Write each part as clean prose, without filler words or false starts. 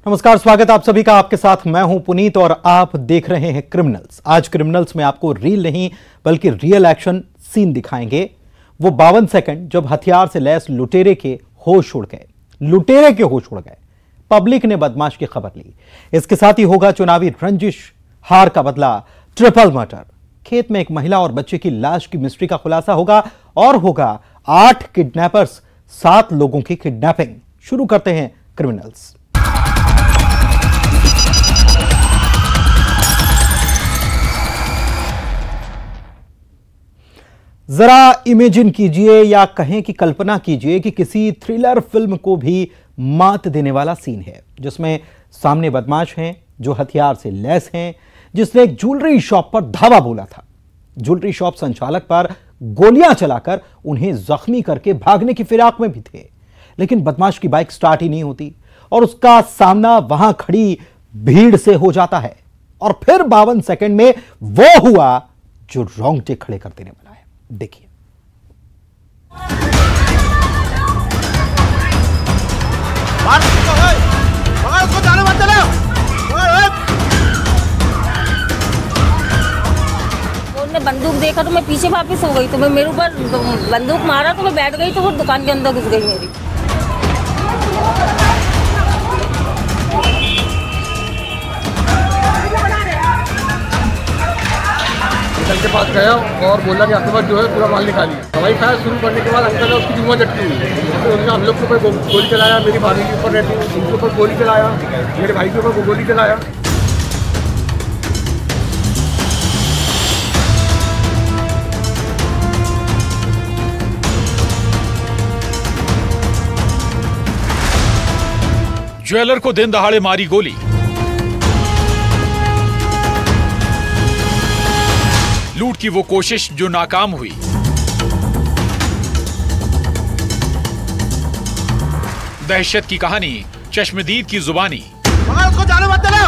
नमस्कार, स्वागत आप सभी का। आपके साथ मैं हूं पुनीत और आप देख रहे हैं क्रिमिनल्स। आज क्रिमिनल्स में आपको रील नहीं बल्कि रियल एक्शन सीन दिखाएंगे। वो 52 सेकंड जब हथियार से लैस लुटेरे के होश उड़ गए। लुटेरे के होश उड़ गए। पब्लिक ने बदमाश की खबर ली। इसके साथ ही होगा चुनावी रंजिश, हार का बदला, ट्रिपल मर्डर। खेत में एक महिला और बच्चे की लाश की मिस्ट्री का खुलासा होगा और होगा 8 किडनैपर्स, 7 लोगों की किडनैपिंग। शुरू करते हैं क्रिमिनल्स। जरा इमेजिन कीजिए या कहें कि कल्पना कीजिए कि किसी थ्रिलर फिल्म को भी मात देने वाला सीन है, जिसमें सामने बदमाश हैं जो हथियार से लैस हैं, जिसने एक ज्वेलरी शॉप पर धावा बोला था। ज्वेलरी शॉप संचालक पर गोलियां चलाकर उन्हें जख्मी करके भागने की फिराक में भी थे, लेकिन बदमाश की बाइक स्टार्ट ही नहीं होती और उसका सामना वहां खड़ी भीड़ से हो जाता है। और फिर 52 सेकंड में वो हुआ जो रोंगटे खड़े कर देने वाला है। देखिए। उसको जाने मत देना। उन्होंने बंदूक देखा तो मैं पीछे वापस हो गई, तो मैं मेरे ऊपर बंदूक मारा तो मैं बैठ गई, तो वो दुकान के अंदर घुस गई मेरी। अंकल के पास गया और बोला कि आपके पास जो है पूरा माल निकालिए। हवाई फायर शुरू करने के बाद अंकल ने उसकी जुआ झटकी हुई, तो उन्होंने हम लोग के ऊपर गोली चलाया। मेरी भाभी के ऊपर रहती है, उनके ऊपर गोली चलाया। मेरे भाई के ऊपर गोली चलाया। ज्वेलर को दिन दहाड़े मारी गोली। लूट की वो कोशिश जो नाकाम हुई। दहशत की कहानी चश्मदीद की जुबानी। उसको जाने मत देना।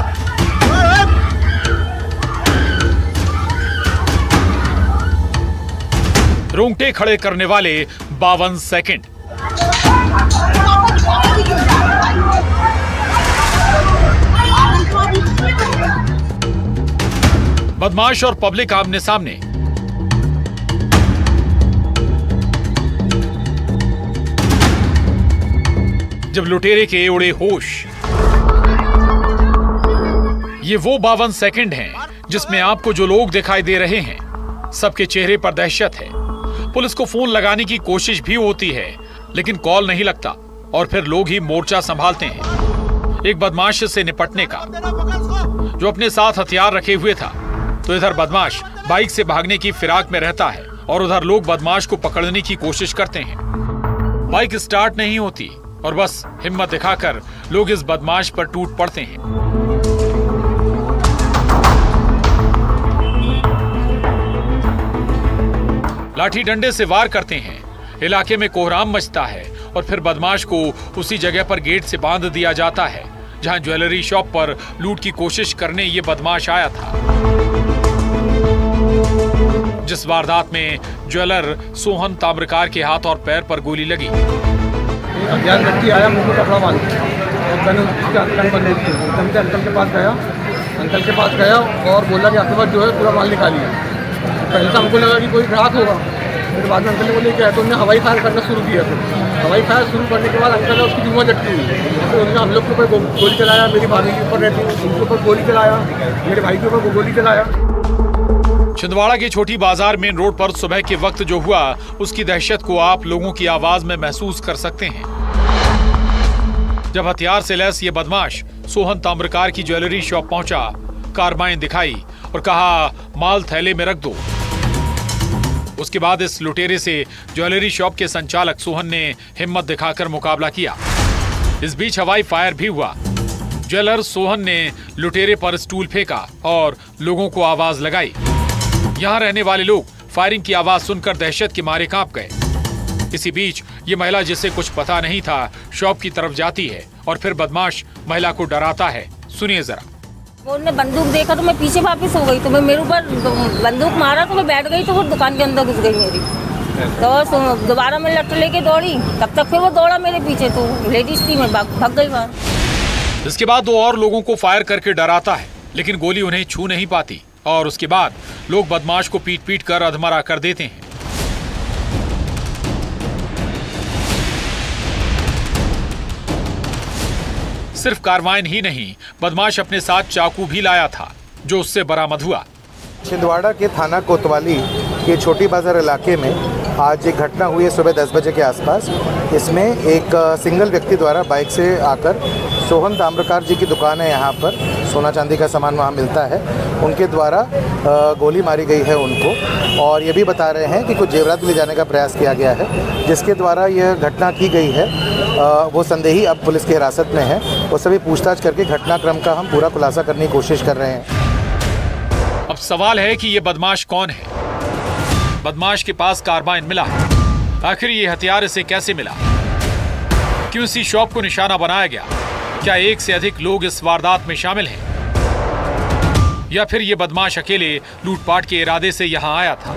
रोंगटे खड़े करने वाले 52 सेकंड। बदमाश और पब्लिक आमने सामने। जब लुटेरे के उड़े होश। ये वो 52 सेकंड हैं जिसमें आपको जो लोग दिखाई दे रहे हैं, सबके चेहरे पर दहशत है। पुलिस को फोन लगाने की कोशिश भी होती है, लेकिन कॉल नहीं लगता और फिर लोग ही मोर्चा संभालते हैं एक बदमाश से निपटने का जो अपने साथ हथियार रखे हुए था। तो इधर बदमाश बाइक से भागने की फिराक में रहता है और उधर लोग बदमाश को पकड़ने की कोशिश करते हैं। बाइक स्टार्ट नहीं होती और बस हिम्मत दिखाकर लोग इस बदमाश पर टूट पड़ते हैं। लाठी डंडे से वार करते हैं। इलाके में कोहराम मचता है और फिर बदमाश को उसी जगह पर गेट से बांध दिया जाता है जहां ज्वेलरी शॉप पर लूट की कोशिश करने ये बदमाश आया था। जिस वारदात में ज्वेलर सोहन ताम्रकार के हाथ और पैर पर गोली लगी। अज्ञात व्यक्ति आया, मुंह में कपड़ा बांध अंकल के पास गया। अंकल के पास गया और बोला कि आपके पास जो है पूरा माल निकालिए। पहले तो हमको लगा कि कोई ग्राहक होगा, फिर बाद में अंकल ने बोले क्या है, तो उन्होंने हवाई फायर करना शुरू किया। फिर हवाई फायर शुरू करने के बाद अंकल ने उसकी जुआ झटकी हुई, तो उन्होंने हम लोग के ऊपर गोली चलाया। मेरी भाभी के ऊपर रहती है, उनके ऊपर गोली चलाया। मेरे भाई के ऊपर गोली चलाया। छिंदवाड़ा के छोटी बाजार मेन रोड पर सुबह के वक्त जो हुआ, उसकी दहशत को आप लोगों की आवाज में महसूस कर सकते हैं। जब हथियार से लैस ये बदमाश सोहन ताम्रकार की ज्वेलरी शॉप पहुंचा, कारबाइन दिखाई और कहा माल थैले में रख दो। उसके बाद इस लुटेरे से ज्वेलरी शॉप के संचालक सोहन ने हिम्मत दिखाकर मुकाबला किया। इस बीच हवाई फायर भी हुआ। ज्वेलर सोहन ने लुटेरे पर स्टूल फेंका और लोगों को आवाज लगाई। यहाँ रहने वाले लोग फायरिंग की आवाज सुनकर दहशत के मारे कांप गए। इसी बीच ये महिला, जिसे कुछ पता नहीं था, शॉप की तरफ जाती है और फिर बदमाश महिला को डराता है। सुनिए जरा। उन्होंने बंदूक देखा तो मैं पीछे वापस हो गई, तो मैं मेरे ऊपर बंदूक मारा तो मैं बैठ गई, तो वो दुकान के अंदर घुस गई मेरी। तो दोबारा मैं लट लेके दौड़ी, तब तक फिर वो दौड़ा मेरे पीछे, तो लेडीज थी, मैं भाग गई बाहर। इसके बाद 2 और लोगों को फायर करके डराता है, लेकिन गोली उन्हें छू नहीं पाती और उसके बाद लोग बदमाश को पीट पीट कर अधमरा कर देते हैं। सिर्फ कार्बाइन ही नहीं, बदमाश अपने साथ चाकू भी लाया था, जो उससे बरामद हुआ। छिंदवाड़ा के थाना कोतवाली के छोटी बाजार इलाके में आज एक घटना हुई है सुबह 10 बजे के आसपास। इसमें एक सिंगल व्यक्ति द्वारा बाइक से आकर सोहन ताम्रकार जी की दुकान है, यहाँ पर सोना चांदी का सामान वहाँ मिलता है, उनके द्वारा गोली मारी गई है उनको। और ये भी बता रहे हैं कि कुछ जेवरात ले जाने का प्रयास किया गया है, जिसके द्वारा यह घटना की गई है। वो संदेही अब पुलिस की हिरासत में है। उससे भी पूछताछ करके घटनाक्रम का हम पूरा खुलासा करने की कोशिश कर रहे हैं। अब सवाल है कि ये बदमाश कौन है? बदमाश के पास कार्बाइन मिला है, आखिर ये हथियार इसे कैसे मिला? क्यों इसी शॉप को निशाना बनाया गया? क्या एक से अधिक लोग इस वारदात में शामिल हैं? या फिर ये बदमाश अकेले लूटपाट के इरादे से यहाँ आया था?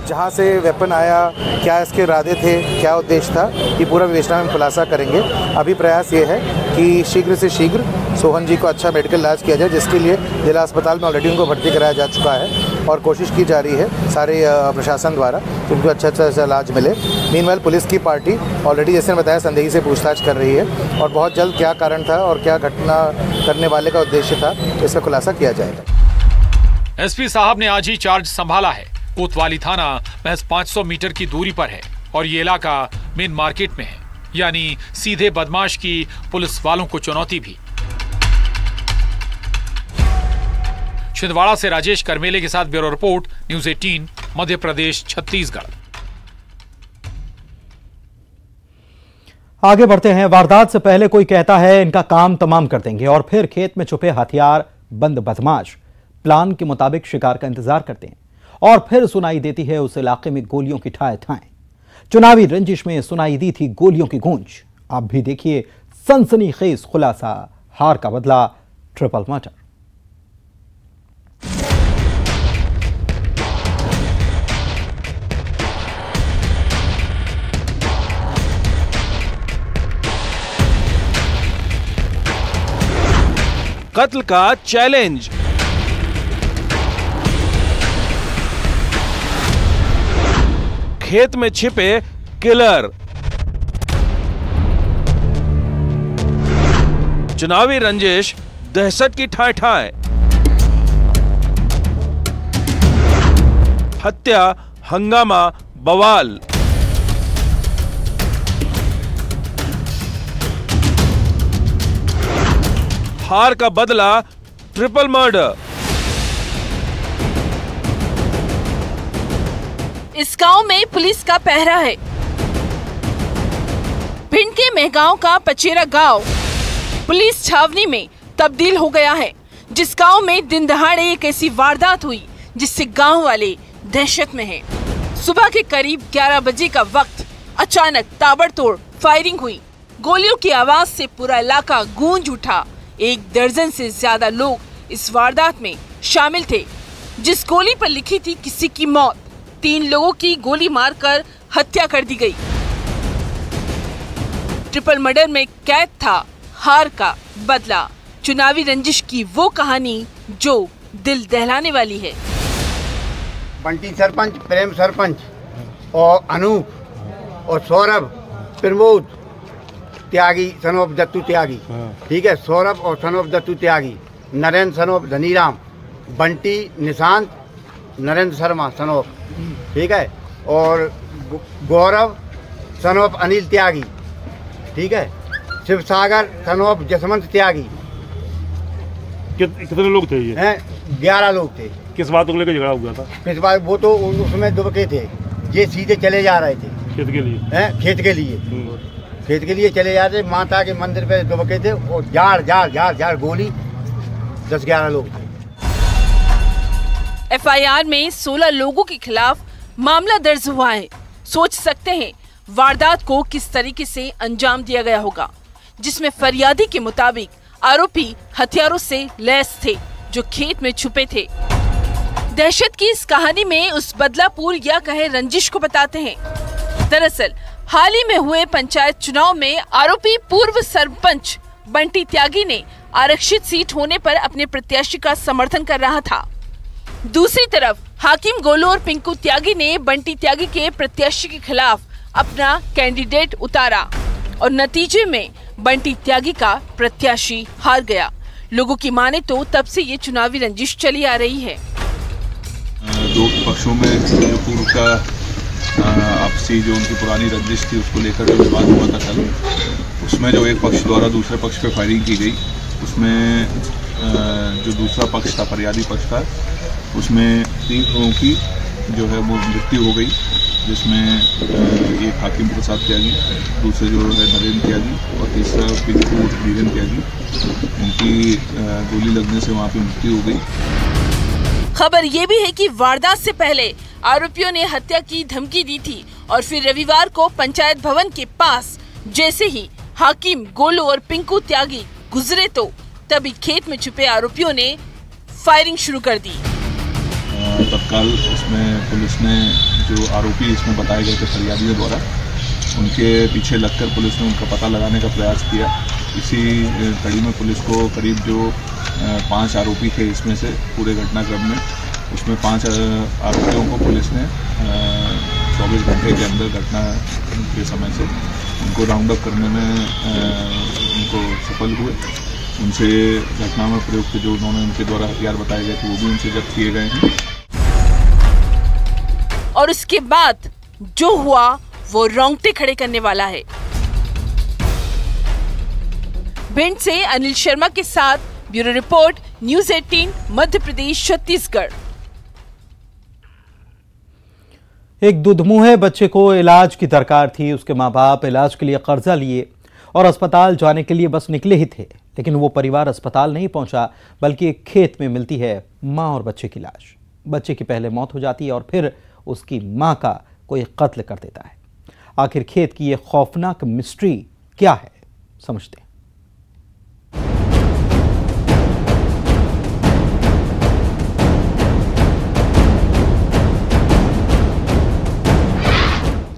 जहाँ से वेपन आया, क्या इसके इरादे थे, क्या उद्देश्य था, ये पूरा विवेचना में खुलासा करेंगे। अभी प्रयास ये है कि शीघ्र से शीघ्र सोहन जी को अच्छा मेडिकल इलाज किया जाए, जिसके लिए जिला अस्पताल में ऑलरेडी उनको भर्ती कराया जा चुका है और कोशिश की जा रही है सारे प्रशासन द्वारा कि उनको अच्छा इलाज मिले। मीनवाइल पुलिस की पार्टी ऑलरेडी, जैसे बताया, संदेही से पूछताछ कर रही है और बहुत जल्द क्या कारण था और क्या घटना करने वाले का उद्देश्य था, इसका खुलासा किया जाएगा। एसपी साहब ने आज ही चार्ज संभाला है। कोतवाली थाना महज 500 मीटर की दूरी पर है और ये इलाका मेन मार्केट में है, यानी सीधे बदमाश की पुलिस वालों को चुनौती भी। छिंदवाड़ा से राजेश करमेले के साथ bureau report, news 18, Madhya Pradesh, Chhattisgarh. आगे बढ़ते हैं। वारदात से पहले कोई कहता है इनका काम तमाम कर देंगे और फिर खेत में छुपे हथियार बंद बदमाश प्लान के मुताबिक शिकार का इंतजार करते हैं और फिर सुनाई देती है उस इलाके में गोलियों की ठाए ठाएं। चुनावी रंजिश में सुनाई दी थी गोलियों की गूंज। आप भी देखिए सनसनीखेज खुलासा, हार का बदला, ट्रिपल मर्डर। कत्ल का चैलेंज, खेत में छिपे किलर, चुनावी रंजिश, दहशत की ठाए ठाए, हत्या, हंगामा, बवाल। हार का बदला, ट्रिपल मर्डर। इस गांव में पुलिस का पहरा है। भिंड के मेहगांव का पचेरा गांव पुलिस छावनी में तब्दील हो गया है। जिस गांव में दिन दहाड़े एक ऐसी वारदात हुई जिससे गांव वाले दहशत में हैं। सुबह के करीब 11 बजे का वक्त अचानक ताबड़तोड़ फायरिंग हुई। गोलियों की आवाज से पूरा इलाका गूंज उठा। 1 दर्जन से ज्यादा लोग इस वारदात में शामिल थे। जिस गोली पर लिखी थी किसी की मौत, 3 लोगों की गोली मारकर हत्या कर दी गई। ट्रिपल मर्डर में कैद था हार का बदला, चुनावी रंजिश की वो कहानी जो दिल दहलाने वाली है। बंटी सरपंच, प्रेम सरपंच और अनूप और सौरभ, प्रमोद त्यागी सनोप दत्तू त्यागी, ठीक है, सौरभ और सनोप दत्तू त्यागी, नरेंद्र सनोप धनीराम, बंटी निशांत, नरेंद्र शर्मा सनोप, ठीक है, और गौरव सनोप अनिल त्यागी, ठीक है, शिवसागर सनोप जसवंत त्यागी। कितने लोग थे ये? 11 लोग थे। किस बात को लेकर झगड़ा हुआ था? किस बात? वो तो उसमें दुबके थे, ये सीधे चले जा रहे थे खेत के लिए। खेत के लिए, खेत के लिए चले जा रहे, माता के मंदिर पे दुबके थे और झाड़ गोली, 10-11 लोग थे। एफआईआर में 16 लोगों के खिलाफ मामला दर्ज हुआ है। सोच सकते हैं वारदात को किस तरीके से अंजाम दिया गया होगा, जिसमें फरियादी के मुताबिक आरोपी हथियारों से लैस थे जो खेत में छुपे थे। दहशत की इस कहानी में उस बदलापुर या कहे रंजिश को बताते हैं। दरअसल हाल ही में हुए पंचायत चुनाव में आरोपी पूर्व सरपंच बंटी त्यागी ने आरक्षित सीट होने पर अपने प्रत्याशी का समर्थन कर रहा था। दूसरी तरफ हाकिम गोलू और पिंकू त्यागी ने बंटी त्यागी के प्रत्याशी के खिलाफ अपना कैंडिडेट उतारा और नतीजे में बंटी त्यागी का प्रत्याशी हार गया। लोगों की माने तो तब से ये चुनावी रंजिश चली आ रही है। दो पक्षों में जो पूर्व का आपसी जो उनकी पुरानी रंजिश थी उसको लेकर जो विवाद हुआ था कल, उसमें जो एक पक्ष द्वारा दूसरे पक्ष पे फायरिंग की गई, उसमें जो दूसरा पक्ष था, फरियादी पक्ष था, उसमें 3 लोगों की जो है वो मृत्यु हो गई, जिसमें एक हाकिम प्रसाद त्यागी, दूसरे जो है नरेंद्र त्यागी और तीसरा पिंकू वीरेंद्र त्यागी, उनकी गोली लगने से वहाँ पे मृत्यु हो गई। खबर ये भी है कि वारदात से पहले आरोपियों ने हत्या की धमकी दी थी और फिर रविवार को पंचायत भवन के पास जैसे ही हाकिम गोलू और पिंकू त्यागी गुजरे तो तभी खेत में छुपे आरोपियों ने फायरिंग शुरू कर दी। तत्काल उसमें पुलिस ने जो आरोपी इसमें बताए गए थे फरियादियों द्वारा, उनके पीछे लगकर पुलिस ने उनका पता लगाने का प्रयास किया। इसी कड़ी में पुलिस को करीब जो 5 आरोपी थे इसमें से पूरे घटनाक्रम में, उसमें 5 आरोपियों को पुलिस ने 24 घंटे के अंदर घटना के समय से उनको राउंड अप करने में उनको सफल हुए। उनसे घटना में प्रयुक्त जो उन्होंने उनके द्वारा हथियार बताए गए थे वो भी उनसे जब्त किए गए हैं। और उसके बाद जो हुआ वो रोंगटे खड़े करने वाला है। भिंड से अनिल शर्मा के साथ bureau report, news 18, Madhya Pradesh, Chhattisgarh. एक दुधमुहे बच्चे को इलाज की दरकार थी। उसके माँ बाप इलाज के लिए कर्जा लिए और अस्पताल जाने के लिए बस निकले ही थे, लेकिन वो परिवार अस्पताल नहीं पहुंचा, बल्कि एक खेत में मिलती है माँ और बच्चे की लाश। बच्चे की पहले मौत हो जाती है और फिर उसकी माँ का कोई कत्ल कर देता है। आखिर खेत की ये खौफनाक मिस्ट्री क्या है, समझते हैं।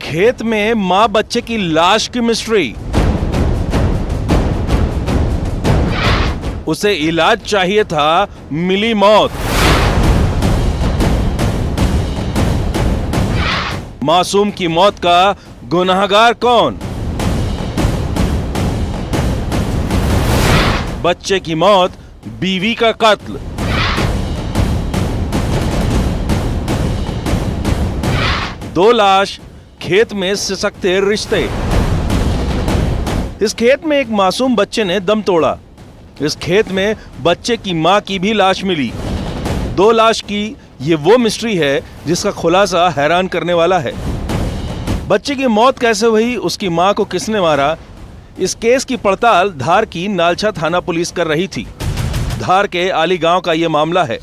खेत में मां बच्चे की लाश की मिस्ट्री। उसे इलाज चाहिए था, मिली मौत। मासूम की मौत का गुनाहगार कौन? बच्चे की मौत, बीवी का कत्ल। दो लाश, खेत में सिसकते रिश्ते। इस खेत में एक मासूम बच्चे ने दम तोड़ा। इस खेत में बच्चे की मां की भी लाश मिली। 2 लाश की ये वो मिस्ट्री है जिसका खुलासा हैरान करने वाला है। बच्चे की मौत कैसे हुई, उसकी मां को किसने मारा, इस केस की पड़ताल धार की नालछा थाना पुलिस कर रही थी। धार के आली गांव का ये मामला है।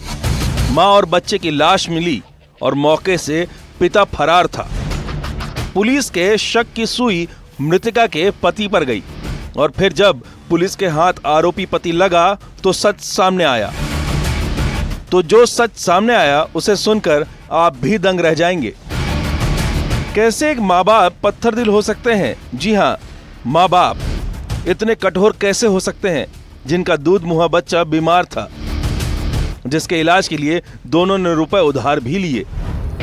मां और बच्चे की लाश मिली और मौके से पिता फरार था। पुलिस के शक की सुई मृतका के पति पर गई और फिर जब पुलिस के हाथ आरोपी पति लगा तो सच सामने आया। तो जो सच सामने आया उसे सुनकर आप भी दंग रह जाएंगे। कैसे एक माँ बाप पत्थर दिल हो सकते हैं? जी हाँ, माँ बाप इतने कठोर कैसे हो सकते हैं जिनका दूध मुहा बच्चा बीमार था, जिसके इलाज के लिए दोनों ने रुपए उधार भी लिए।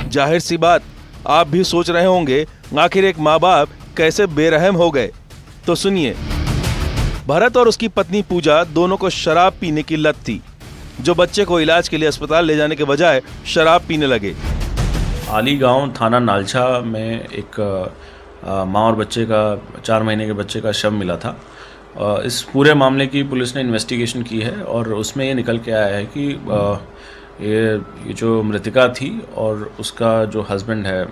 जाहिर सी बात, आप भी सोच रहे होंगे आखिर एक माँ बाप कैसे बेरहम हो गए। तो सुनिए, भरत और उसकी पत्नी पूजा दोनों को शराब पीने की लत थी, जो बच्चे को इलाज के लिए अस्पताल ले जाने के बजाय शराब पीने लगे। आली गांव थाना नालछा में एक माँ और बच्चे का 4 महीने के बच्चे का शव मिला था। इस पूरे मामले की पुलिस ने इन्वेस्टिगेशन की है और उसमें ये निकल के आया है कि ये जो मृतिका थी और उसका जो हस्बैंड है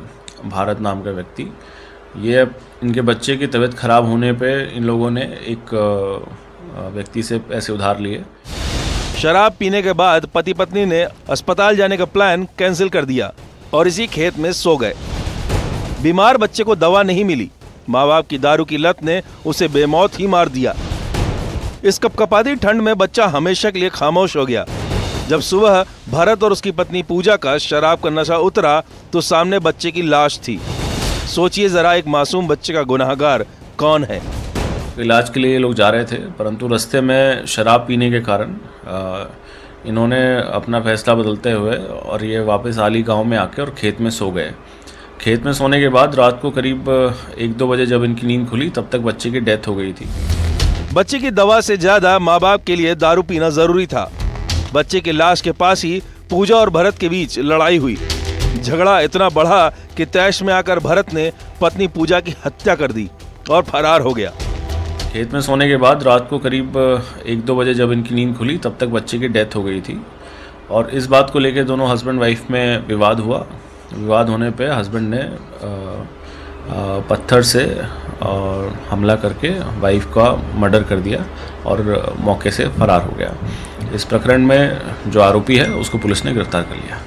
भारत नाम का व्यक्ति, ये इनके बच्चे की तबीयत खराब होने पे इन लोगों ने एक व्यक्ति से पैसे उधार लिए। शराब पीने के बाद पति पत्नी ने अस्पताल जाने का प्लान कैंसिल कर दिया और इसी खेत में सो गए। बीमार बच्चे को दवा नहीं मिली। माँ बाप की दारू की लत ने उसे बेमौत ही मार दिया। इस कपकपाती ठंड में बच्चा हमेशा के लिए खामोश हो गया। जब सुबह भरत और उसकी पत्नी पूजा का शराब का नशा उतरा तो सामने बच्चे की लाश थी। सोचिए जरा एक मासूम बच्चे का गुनाहगार कौन है। इलाज के लिए ये लोग जा रहे थे, परंतु रास्ते में शराब पीने के कारण इन्होंने अपना फैसला बदलते हुए और ये वापस आली गांव में आके और खेत में सो गए। खेत में सोने के बाद रात को करीब 1-2 बजे जब इनकी नींद खुली तब तक बच्चे की डेथ हो गई थी। बच्चे की दवा से ज्यादा माँ बाप के लिए दारू पीना जरूरी था। बच्चे की लाश के पास ही पूजा और भरत के बीच लड़ाई हुई। झगड़ा इतना बढ़ा कि तैश में आकर भरत ने पत्नी पूजा की हत्या कर दी और फरार हो गया। खेत में सोने के बाद रात को करीब 1-2 बजे जब इनकी नींद खुली तब तक बच्चे की डेथ हो गई थी और इस बात को लेकर दोनों हस्बैंड वाइफ में विवाद हुआ। विवाद होने पे हस्बैंड ने पत्थर से और हमला करके वाइफ का मर्डर कर दिया और मौके से फरार हो गया। इस प्रकरण में जो आरोपी है उसको पुलिस ने गिरफ्तार कर लिया।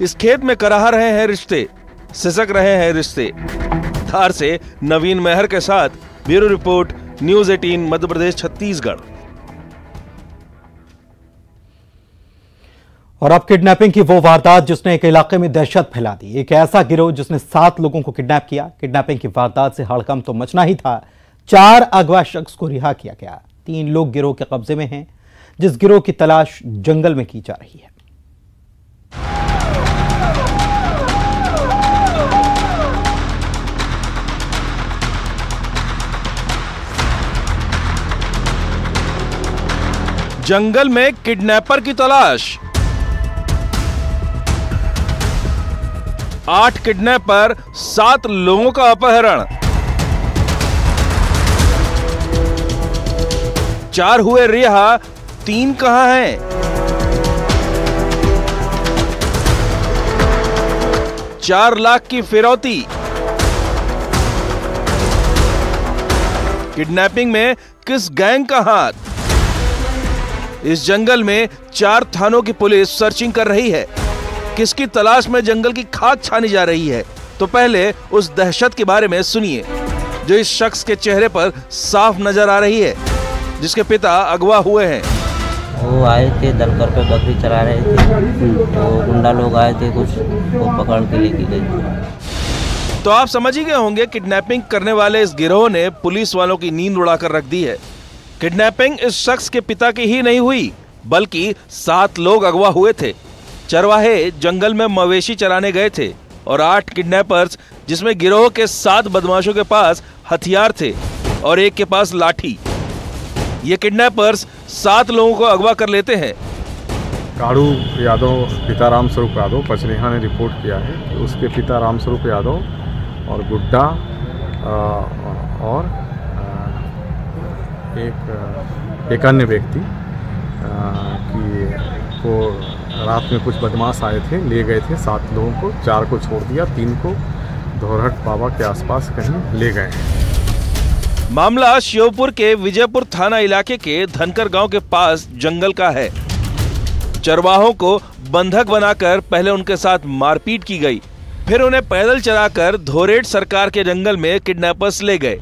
इस खेत में कराह रहे हैं रिश्ते, सिसक रहे हैं रिश्ते। धार से नवीन मेहर के साथ bureau report, news 18 Madhya Pradesh Chhattisgarh. और अब किडनैपिंग की वो वारदात जिसने एक इलाके में दहशत फैला दी। एक ऐसा गिरोह जिसने 7 लोगों को किडनैप किया। किडनैपिंग की वारदात से हड़कंप तो मचना ही था। 4 अगवा शख्स को रिहा किया गया। 3 लोग गिरोह के कब्जे में हैं, जिस गिरोह की तलाश जंगल में की जा रही है। जंगल में किडनैपर की तलाश। 8 किडनैपर, 7 लोगों का अपहरण। 4 हुए रिहा, 3 कहां हैं? 4 लाख की फिरौती। किडनैपिंग में किस गैंग का हाथ? इस जंगल में 4 थानों की पुलिस सर्चिंग कर रही है। किसकी तलाश में जंगल की खाक छानी जा रही है? तो पहले उस दहशत के बारे में सुनिए जो इस शख्स के चेहरे पर साफ नजर आ रही है, जिसके पिता अगवा हुए हैं। वो आए थे दलकर पे बकरी चरा रहे थे, तो गुंडा लोग आए थे, कुछ वो पकड़ के लेके गए। तो आप समझ ही गए होंगे किडनैपिंग करने वाले इस गिरोह ने पुलिस वालों की नींद उड़ाकर रख दी है। किडनैपिंग इस शख्स के पिता की ही नहीं हुई, बल्कि 7 लोग अगवा हुए थे। चरवाहे जंगल में मवेशी चराने गए थे और 8 किडनैपर्स, जिसमें गिरोह के 7 बदमाशों के पास हथियार थे और एक के पास लाठी। ये किडनैपर्स 7 लोगों को अगवा कर लेते हैं। काड़ू यादव पिता रामस्वरूप यादव, पचनेहा ने रिपोर्ट किया है कि उसके पिता रामस्वरूप यादव और गुड्डा और एक अन्य व्यक्ति कि वो रात में कुछ बदमाश आए थे, ले गए थे 7 लोगों को। 4 को छोड़ दिया, 3 को धोरहट बाबा के आसपास कहीं ले गए। मामला श्योपुर के विजयपुर थाना इलाके के धनकर गांव के पास जंगल का है। चरवाहों को बंधक बनाकर पहले उनके साथ मारपीट की गई, फिर उन्हें पैदल चलाकर धोरेट सरकार के जंगल में किडनैपर्स ले गए।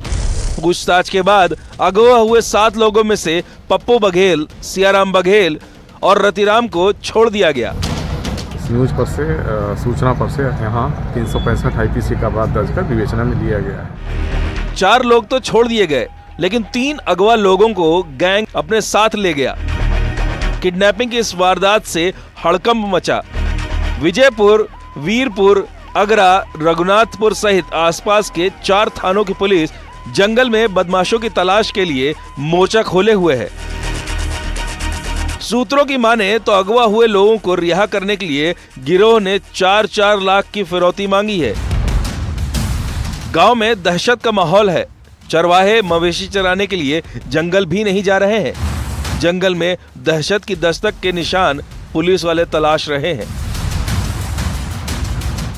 पूछताछ के बाद अगवा हुए 7 लोगों में से पप्पू बघेल, सियाराम बघेल और रतिराम को छोड़ दिया गया। इस न्यूज पर से सूचना पर से यहाँ 365 IPC का अपराध दर्ज कर विवेचना में लिया गया है। 4 लोग तो छोड़ दिए गए, लेकिन 3 अगवा लोगों को गैंग अपने साथ ले गया। किडनैपिंग की इस वारदात से हड़कंप मचा। विजयपुर, वीरपुर, अगरा, रघुनाथपुर सहित आसपास के 4 थानों की पुलिस जंगल में बदमाशों की तलाश के लिए मोर्चा खोले हुए है। सूत्रों की माने तो अगवा हुए लोगों को रिहा करने के लिए गिरोह ने 4-4 लाख की फिरौती मांगी है। गांव में दहशत का माहौल है। चरवाहे मवेशी चराने के लिए जंगल भी नहीं जा रहे हैं। जंगल में दहशत की दस्तक के निशान पुलिस वाले तलाश रहे हैं।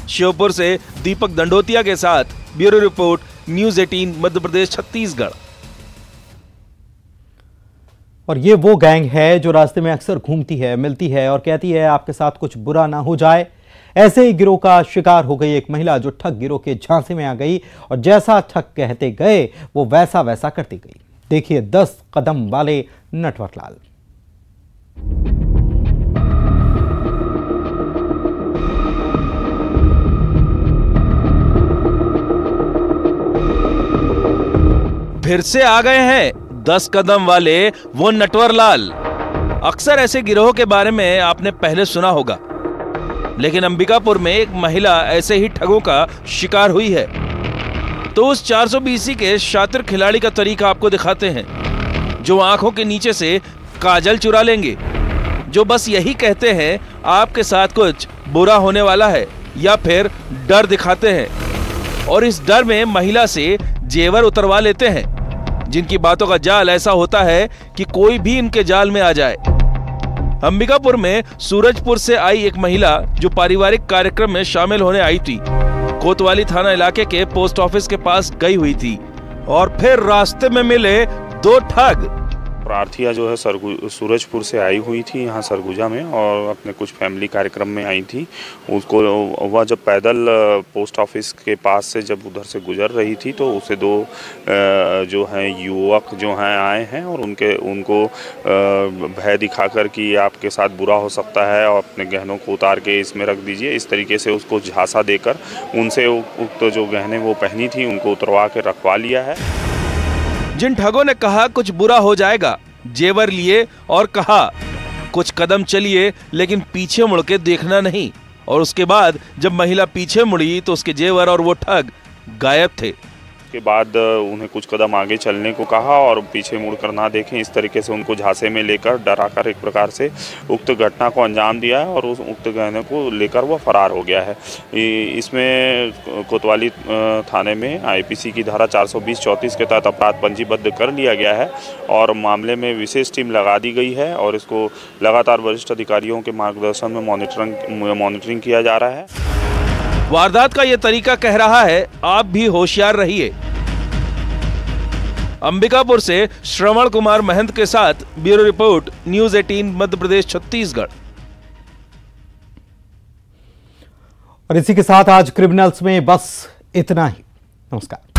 श्योपुर से दीपक दंडोतिया के साथ bureau report, news 18 Madhya Pradesh Chhattisgarh. और ये वो गैंग है जो रास्ते में अक्सर घूमती है, मिलती है और कहती है आपके साथ कुछ बुरा ना हो जाए। ऐसे ही गिरोह का शिकार हो गई एक महिला जो ठग गिरोह के झांसे में आ गई और जैसा ठग कहते गए वो वैसा वैसा करती गई। देखिए 10 कदम वाले नटवरलाल। फिर से आ गए हैं 10 कदम वाले वो नटवर लाल। अक्सर ऐसे गिरोह के बारे में आपने पहले सुना होगा, लेकिन अंबिकापुर में एक महिला ऐसे ही ठगों का शिकार हुई है। तो उस 420 के शातिर खिलाड़ी का तरीका आपको दिखाते हैं, जो आंखों के नीचे से काजल चुरा लेंगे, जो बस यही कहते हैं आपके साथ कुछ बुरा होने वाला है, या फिर डर दिखाते हैं और इस डर में महिला से जेवर उतरवा लेते हैं, जिनकी बातों का जाल ऐसा होता है कि कोई भी इनके जाल में आ जाए। अंबिकापुर में सूरजपुर से आई एक महिला जो पारिवारिक कार्यक्रम में शामिल होने आई थी, कोतवाली थाना इलाके के पोस्ट ऑफिस के पास गई हुई थी और फिर रास्ते में मिले 2 ठग। प्रार्थिया जो है सूरजपुर से आई हुई थी यहाँ सरगुजा में, और अपने कुछ फैमिली कार्यक्रम में आई थी। उसको वह जब पैदल पोस्ट ऑफिस के पास से जब उधर से गुजर रही थी तो उसे 2 जो हैं युवक जो हैं आए हैं और उनको भय दिखाकर कि आपके साथ बुरा हो सकता है और अपने गहनों को उतार के इसमें रख दीजिए, इस तरीके से उसको झांसा देकर उनसे उक्त जो गहने वो पहनी थी उनको उतरवा के रखवा लिया है। जिन ठगों ने कहा कुछ बुरा हो जाएगा, जेवर लिए और कहा कुछ कदम चलिए लेकिन पीछे मुड़ के देखना नहीं, और उसके बाद जब महिला पीछे मुड़ी तो उसके जेवर और वो ठग गायब थे। के बाद उन्हें कुछ कदम आगे चलने को कहा और पीछे मुड़कर ना देखें, इस तरीके से उनको झांसे में लेकर डराकर एक प्रकार से उक्त घटना को अंजाम दिया है और उस उक्त गहने को लेकर वह फरार हो गया है। इसमें कोतवाली थाने में आईपीसी की धारा 420-34 के तहत अपराध पंजीबद्ध कर लिया गया है और मामले में विशेष टीम लगा दी गई है और इसको लगातार वरिष्ठ अधिकारियों के मार्गदर्शन में मॉनिटरिंग किया जा रहा है। वारदात का यह तरीका कह रहा है आप भी होशियार रहिए। अंबिकापुर से श्रवण कुमार महंत के साथ bureau report, news 18 Madhya Pradesh Chhattisgarh. और इसी के साथ आज क्रिमिनल्स में बस इतना ही। नमस्कार।